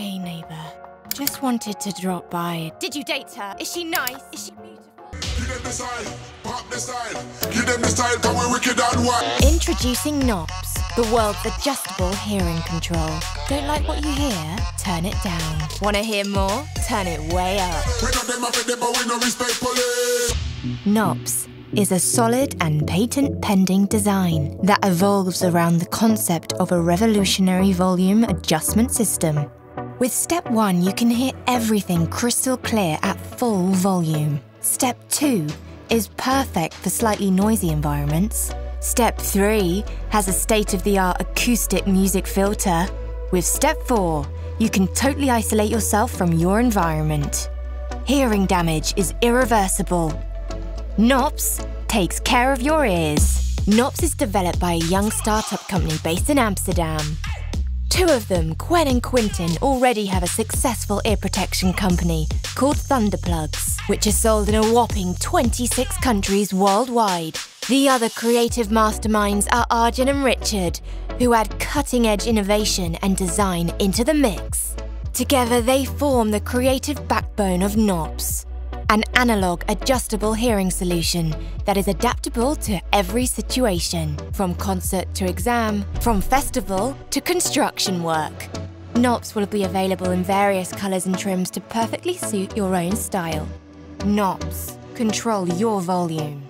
Hey, neighbour. Just wanted to drop by. Did you date her? Is she nice? Is she beautiful? Give them the style, pop the style. Give them the style, cause we're wicked and wild. Introducing Knops, the world's adjustable hearing control. Don't like what you hear? Turn it down. Want to hear more? Turn it way up. We know them up them, but we no respect police. Knops is a solid and patent-pending design that evolves around the concept of a revolutionary volume adjustment system. With Step 1, you can hear everything crystal clear at full volume. Step 2 is perfect for slightly noisy environments. Step 3 has a state-of-the-art acoustic music filter. With Step 4, you can totally isolate yourself from your environment. Hearing damage is irreversible. Knops takes care of your ears. Knops is developed by a young startup company based in Amsterdam. Two of them, Gwen and Quintin, already have a successful ear protection company called Thunderplugs, which is sold in a whopping 26 countries worldwide. The other creative masterminds are Arjun and Richard, who add cutting-edge innovation and design into the mix. Together, they form the creative backbone of Knops, an analog adjustable hearing solution that is adaptable to every situation, from concert to exam, from festival to construction work. Knops will be available in various colours and trims to perfectly suit your own style. Knops, control your volume.